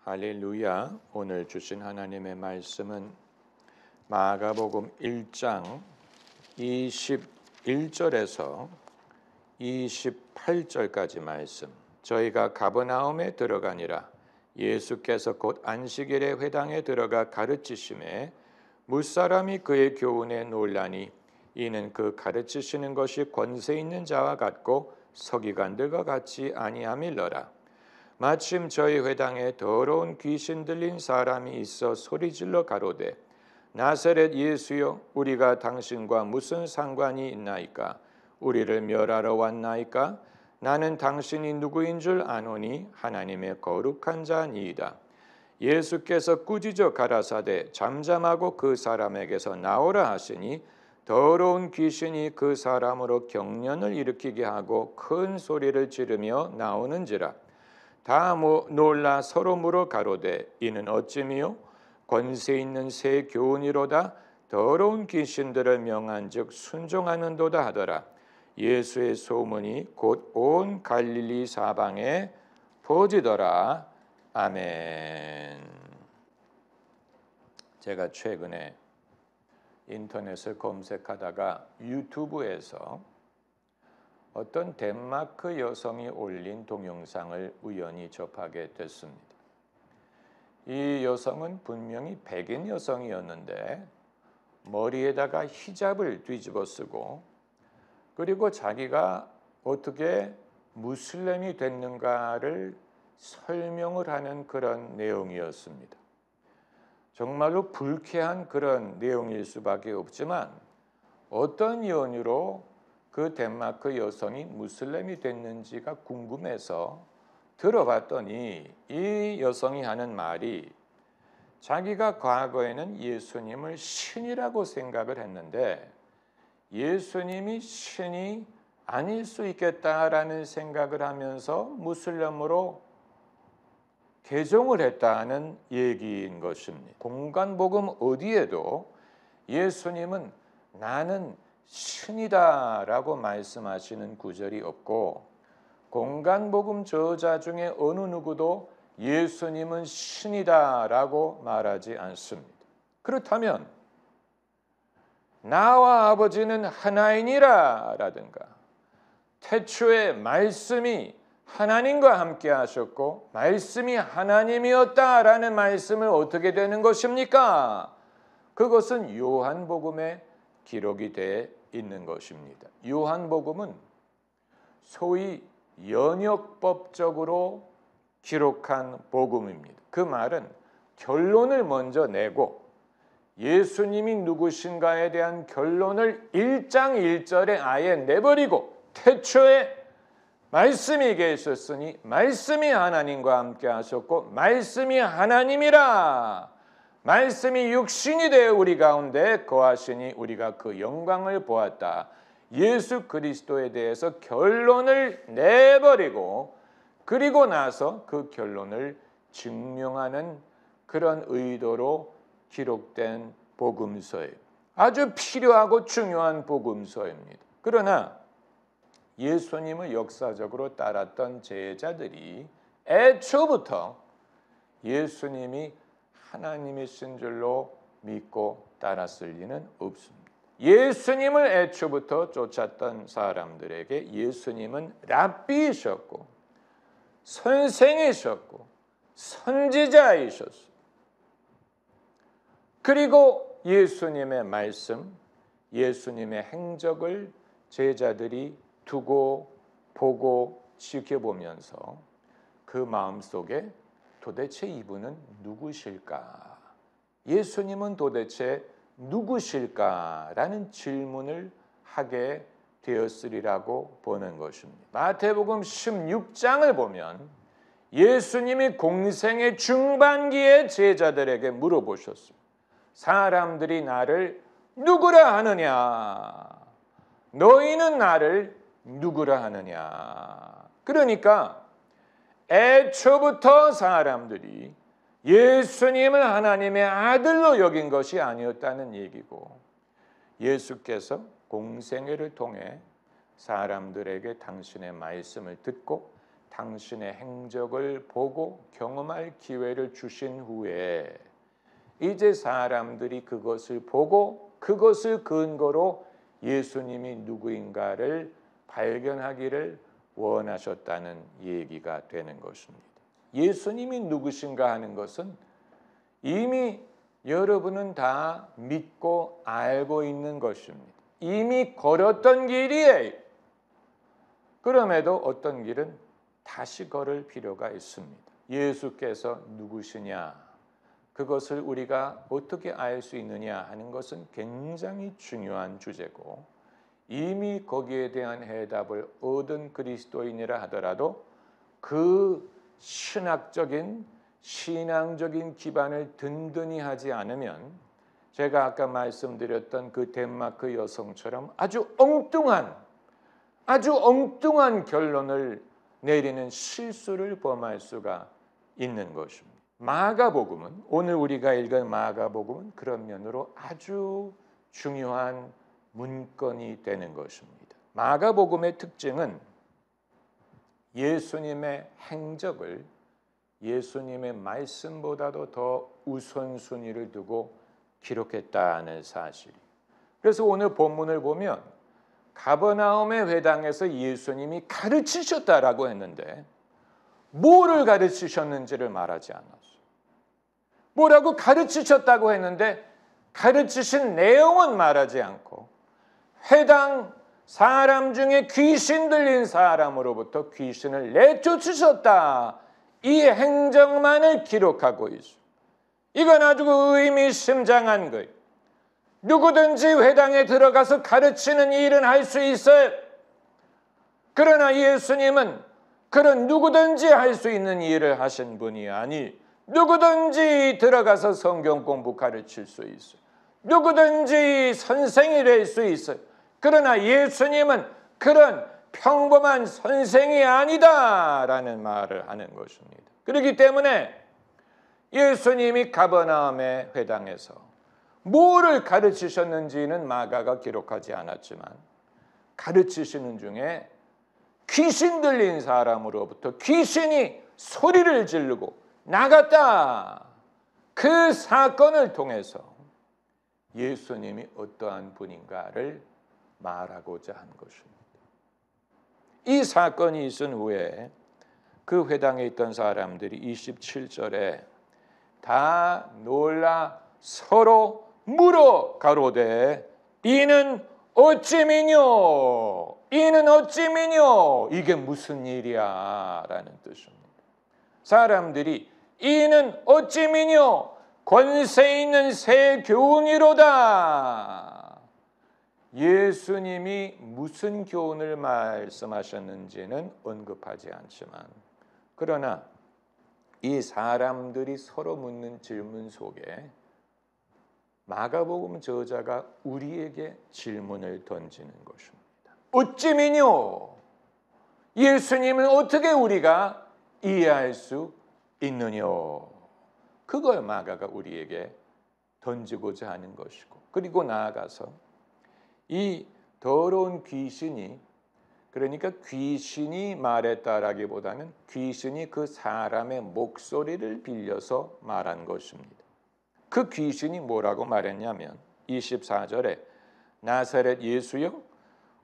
할렐루야. 오늘 주신 하나님의 말씀은 마가복음 1장 21절에서 28절까지 말씀. 저희가 가버나움에 들어가니라. 예수께서 곧 안식일에 회당에 들어가 가르치심에 무사람이 그의 교훈에 놀라니 이는 그 가르치시는 것이 권세 있는 자와 같고 서기관들과 같이 아니함일러라. 마침 저희 회당에 더러운 귀신 들린 사람이 있어 소리질러 가로되 나사렛 예수여 우리가 당신과 무슨 상관이 있나이까? 우리를 멸하러 왔나이까? 나는 당신이 누구인 줄 아노니 하나님의 거룩한 자니이다. 예수께서 꾸짖어 가라사대 잠잠하고 그 사람에게서 나오라 하시니 더러운 귀신이 그 사람으로 경련을 일으키게 하고 큰 소리를 지르며 나오는지라. 다 놀라 서로 물어 가로되 이는 어찌미요? 권세 있는 새 교훈이로다. 더러운 귀신들을 명한즉 순종하는도다 하더라. 예수의 소문이 곧 온 갈릴리 사방에 퍼지더라. 아멘. 제가 최근에 인터넷을 검색하다가 유튜브에서 어떤 덴마크 여성이 올린 동영상을 우연히 접하게 됐습니다. 이 여성은 분명히 백인 여성이었는데 머리에다가 히잡을 뒤집어 쓰고 그리고 자기가 어떻게 무슬림이 됐는가를 설명을 하는 그런 내용이었습니다. 정말로 불쾌한 그런 내용일 수밖에 없지만 어떤 이유로 그 덴마크 여성이 무슬림이 됐는지가 궁금해서 들어봤더니 이 여성이 하는 말이 자기가 과거에는 예수님을 신이라고 생각을 했는데 예수님이 신이 아닐 수 있겠다라는 생각을 하면서 무슬림으로 개종을 했다는 얘기인 것입니다. 공관복음 어디에도 예수님은 나는 신이다라고 말씀하시는 구절이 없고 공관복음 저자 중에 어느 누구도 예수님은 신이다라고 말하지 않습니다. 그렇다면 나와 아버지는 하나이니라 라든가 태초에 말씀이 하나님과 함께 하셨고 말씀이 하나님이었다라는 말씀을 어떻게 되는 것입니까? 그것은 요한복음에 기록이 되어 있는 것입니다. 요한복음은 소위 연역법적으로 기록한 복음입니다. 그 말은 결론을 먼저 내고 예수님이 누구신가에 대한 결론을 1장 1절에 아예 내버리고 태초에 말씀이 계셨으니 말씀이 하나님과 함께 하셨고 말씀이 하나님이라 말씀이 육신이 되어 우리 가운데 거하시니 우리가 그 영광을 보았다. 예수 그리스도에 대해서 결론을 내버리고 그리고 나서 그 결론을 증명하는 그런 의도로 기록된 복음서예요. 아주 필요하고 중요한 복음서입니다. 그러나 예수님을 역사적으로 따랐던 제자들이 애초부터 예수님이 하나님이신 줄로 믿고 따랐을 리는 없습니다. 예수님을 애초부터 쫓았던 사람들에게 예수님은 랍비이셨고 선생이셨고 선지자이셨어요. 그리고 예수님의 말씀, 예수님의 행적을 제자들이 두고 보고 지켜보면서 그 마음속에 도대체 이분은 누구실까? 예수님은 도대체 누구실까라는 질문을 하게 되었으리라고 보는 것입니다. 마태복음 16장을 보면 예수님이 공생의 중반기에 제자들에게 물어보셨습니다. 사람들이 나를 누구라 하느냐? 너희는 나를 누구라 하느냐? 그러니까 애초부터 사람들이 예수님을 하나님의 아들로 여긴 것이 아니었다는 얘기고 예수께서 공생애를 통해 사람들에게 당신의 말씀을 듣고 당신의 행적을 보고 경험할 기회를 주신 후에 이제 사람들이 그것을 보고 그것을 근거로 예수님이 누구인가를 발견하기를 원하셨다는 얘기가 되는 것입니다. 예수님이 누구신가 하는 것은 이미 여러분은 다 믿고 알고 있는 것입니다. 이미 걸었던 길이에요. 그럼에도 어떤 길은 다시 걸을 필요가 있습니다. 예수께서 누구시냐? 그것을 우리가 어떻게 알 수 있느냐 하는 것은 굉장히 중요한 주제고 이미 거기에 대한 해답을 얻은 그리스도인이라 하더라도 그 신앙적인 기반을 든든히 하지 않으면 제가 아까 말씀드렸던 그 덴마크 여성처럼 아주 엉뚱한 결론을 내리는 실수를 범할 수가 있는 것입니다. 마가복음은 오늘 우리가 읽은 마가복음은 그런 면으로 아주 중요한 문건이 되는 것입니다. 마가복음의 특징은 예수님의 행적을 예수님의 말씀보다도 더 우선순위를 두고 기록했다는 사실. 그래서 오늘 본문을 보면 가버나움의 회당에서 예수님이 가르치셨다라고 했는데 뭐를 가르치셨는지를 말하지 않았어요. 뭐라고 가르치셨다고 했는데 가르치신 내용은 말하지 않고 회당 사람 중에 귀신 들린 사람으로부터 귀신을 내쫓으셨다. 이 행적만을 기록하고 있어요. 이건 아주 의미심장한 거예요. 누구든지 회당에 들어가서 가르치는 일은 할 수 있어요. 그러나 예수님은 그런 누구든지 할 수 있는 일을 하신 분이 아니 누구든지 들어가서 성경 공부 가르칠 수 있어요. 누구든지 선생이 될 수 있어요. 그러나 예수님은 그런 평범한 선생이 아니다라는 말을 하는 것입니다. 그렇기 때문에 예수님이 가버나움의 회당에서 뭐를 가르치셨는지는 마가가 기록하지 않았지만 가르치시는 중에 귀신 들린 사람으로부터 귀신이 소리를 지르고 나갔다. 그 사건을 통해서 예수님이 어떠한 분인가를 말하고자 한 것입니다. 이 사건이 있은 후에 그 회당에 있던 사람들이 27절에 다 놀라 서로 물어 가로되 이는 어찌미뇨? 이는 어찌미뇨? 이게 무슨 일이야? 라는 뜻입니다. 사람들이 이는 어찌미뇨? 권세 있는 새 교훈이로다. 예수님이 무슨 교훈을 말씀하셨는지는 언급하지 않지만 그러나 이 사람들이 서로 묻는 질문 속에 마가복음 저자가 우리에게 질문을 던지는 것입니다. 어찌미뇨? 예수님은 어떻게 우리가 이해할 수 있느냐? 그걸 마가가 우리에게 던지고자 하는 것이고 그리고 나아가서 이 더러운 귀신이 그러니까 귀신이 말했다라기보다는 귀신이 그 사람의 목소리를 빌려서 말한 것입니다. 그 귀신이 뭐라고 말했냐면 24절에 나사렛 예수여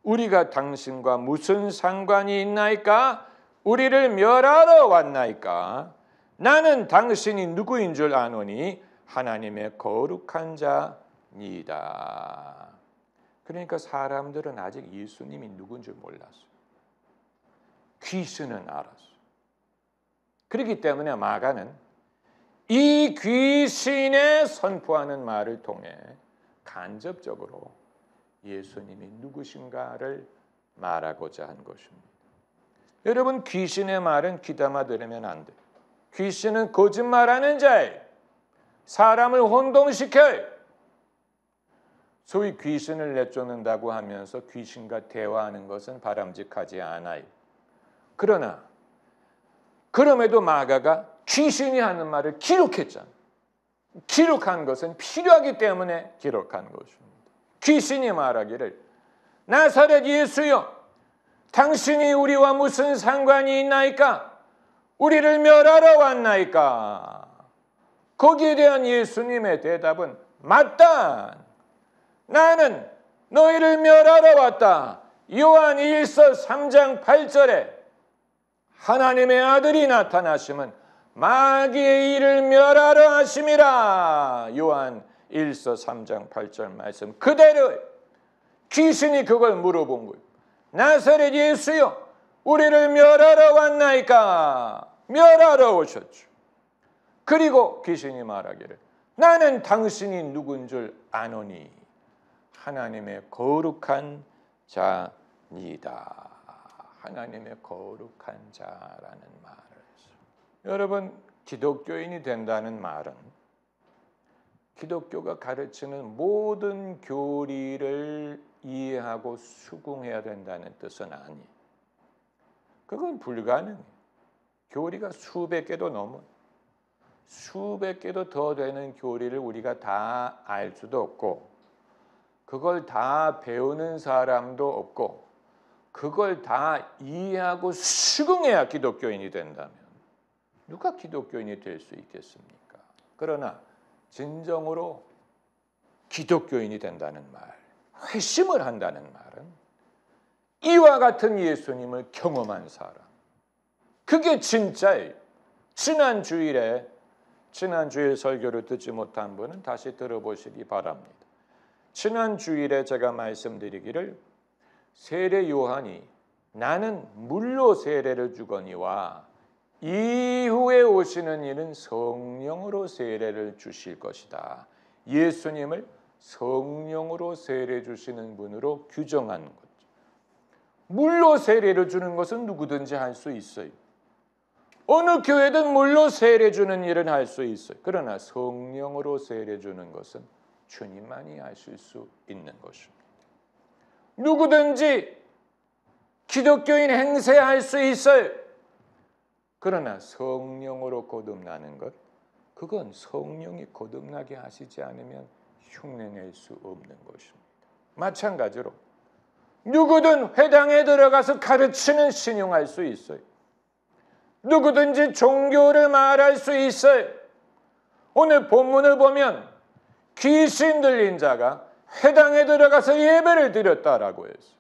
우리가 당신과 무슨 상관이 있나이까? 우리를 멸하러 왔나이까? 나는 당신이 누구인 줄 아노니 하나님의 거룩한 자니이다. 그러니까 사람들은 아직 예수님이 누군 줄 몰랐어요. 귀신은 알았어요. 그렇기 때문에 마가는 이 귀신에 선포하는 말을 통해 간접적으로 예수님이 누구신가를 말하고자 한 것입니다. 여러분 귀신의 말은 귀담아 들으면 안 돼요. 귀신은 거짓말하는 자예요. 사람을 혼동시켜요. 소위 귀신을 내쫓는다고 하면서 귀신과 대화하는 것은 바람직하지 않아요. 그러나 그럼에도 마가가 귀신이 하는 말을 기록했잖아요. 기록한 것은 필요하기 때문에 기록한 것입니다. 귀신이 말하기를 나사렛 예수여 당신이 우리와 무슨 상관이 있나이까? 우리를 멸하러 왔나이까? 거기에 대한 예수님의 대답은 맞다. 나는 너희를 멸하러 왔다. 요한 1서 3장 8절에 하나님의 아들이 나타나시면 마귀의 일을 멸하러 하심이라. 요한 1서 3장 8절 말씀 그대로 귀신이 그걸 물어본 거예요. 나사렛 예수여, 우리를 멸하러 왔나이까? 멸하러 오셨죠. 그리고 귀신이 말하기를 나는 당신이 누군 줄 아노니 하나님의 거룩한 자니다. 하나님의 거룩한 자라는 말을 했어요. 여러분, 기독교인이 된다는 말은 기독교가 가르치는 모든 교리를 이해하고 수긍해야 된다는 뜻은 아니에요. 그건 불가능해요. 교리가 수백 개도 넘어요. 수백 개도 더 되는 교리를 우리가 다 알 수도 없고 그걸 다 배우는 사람도 없고 그걸 다 이해하고 수긍해야 기독교인이 된다면 누가 기독교인이 될 수 있겠습니까? 그러나 진정으로 기독교인이 된다는 말, 회심을 한다는 말은 이와 같은 예수님을 경험한 사람, 그게 진짜예요. 지난주일 설교를 듣지 못한 분은 다시 들어보시기 바랍니다. 지난 주일에 제가 말씀드리기를 세례 요한이 나는 물로 세례를 주거니와 이후에 오시는 이는 성령으로 세례를 주실 것이다. 예수님을 성령으로 세례 주시는 분으로 규정한 거죠. 물로 세례를 주는 것은 누구든지 할 수 있어요. 어느 교회든 물로 세례 주는 일은 할 수 있어요. 그러나 성령으로 세례 주는 것은 주님만이 하실 수 있는 것입니다. 누구든지 기독교인 행세할 수 있어요. 그러나 성령으로 거듭나는 것, 그건 성령이 거듭나게 하시지 않으면 흉내낼 수 없는 것입니다. 마찬가지로 누구든 회당에 들어가서 가르치는 신용할 수 있어요. 누구든지 종교를 말할 수 있어요. 오늘 본문을 보면 귀신 들린 자가 회당에 들어가서 예배를 드렸다라고 했어요.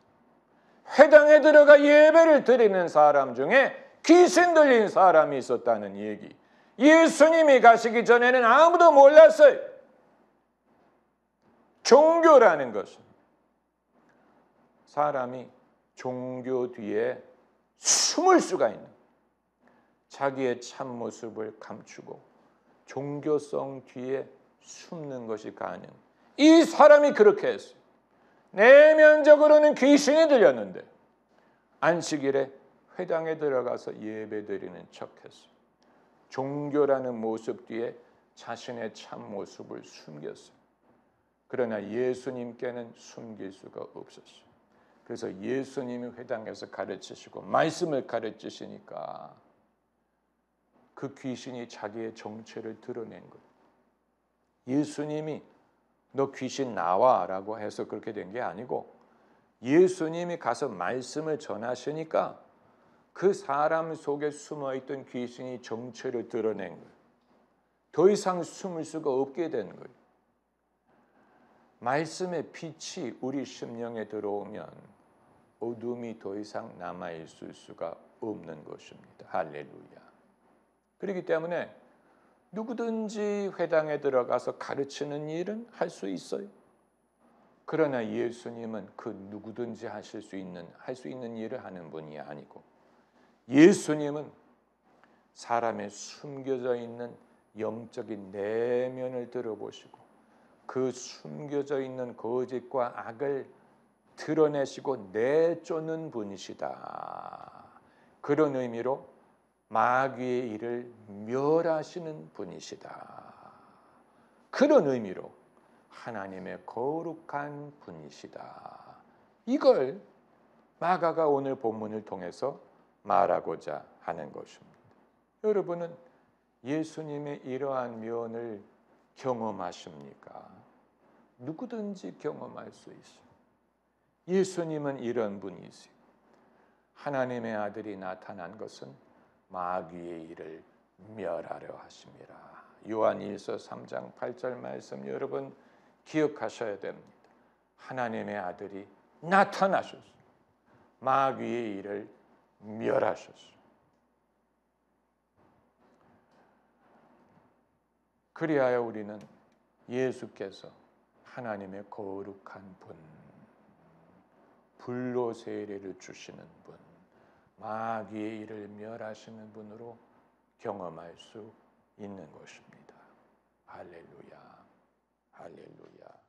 회당에 들어가 예배를 드리는 사람 중에 귀신 들린 사람이 있었다는 얘기. 예수님이 가시기 전에는 아무도 몰랐어요. 종교라는 것은 사람이 종교 뒤에 숨을 수가 있는, 자기의 참모습을 감추고 종교성 뒤에 숨는 것이 가능. 이 사람이 그렇게 했어요. 내면적으로는 귀신이 들렸는데 안식일에 회당에 들어가서 예배드리는 척했어요. 종교라는 모습 뒤에 자신의 참모습을 숨겼어요. 그러나 예수님께는 숨길 수가 없었어요. 그래서 예수님이 회당에서 가르치시고 말씀을 가르치시니까 그 귀신이 자기의 정체를 드러낸 거예요. 예수님이 너 귀신 나와라고 해서 그렇게 된 게 아니고 예수님이 가서 말씀을 전하시니까 그 사람 속에 숨어있던 귀신이 정체를 드러낸 거예요. 더 이상 숨을 수가 없게 된 거예요. 말씀의 빛이 우리 심령에 들어오면 어둠이 더 이상 남아있을 수가 없는 것입니다. 할렐루야. 그렇기 때문에 누구든지 회당에 들어가서 가르치는 일은 할 수 있어요. 그러나 예수님은 그 누구든지 할 수 있는 일을 하는 분이 아니고 예수님은 사람의 숨겨져 있는 영적인 내면을 들어보시고 그 숨겨져 있는 거짓과 악을 드러내시고 내쫓는 분이시다. 그런 의미로 마귀의 일을 멸하시는 분이시다. 그런 의미로 하나님의 거룩한 분이시다. 이걸 마가가 오늘 본문을 통해서 말하고자 하는 것입니다. 여러분은 예수님의 이러한 면을 경험하십니까? 누구든지 경험할 수 있어요. 예수님은 이런 분이세요. 하나님의 아들이 나타난 것은 마귀의 일을 멸하려 하심이라. 요한일서 3장 8절 말씀 여러분 기억하셔야 됩니다. 하나님의 아들이 나타나셨어요. 마귀의 일을 멸하셨어요. 그리하여 우리는 예수께서 하나님의 거룩한 분, 불로 세례를 주시는 분, 마귀의 일을 멸하시는 분으로 경험할 수 있는 것입니다. 할렐루야, 할렐루야.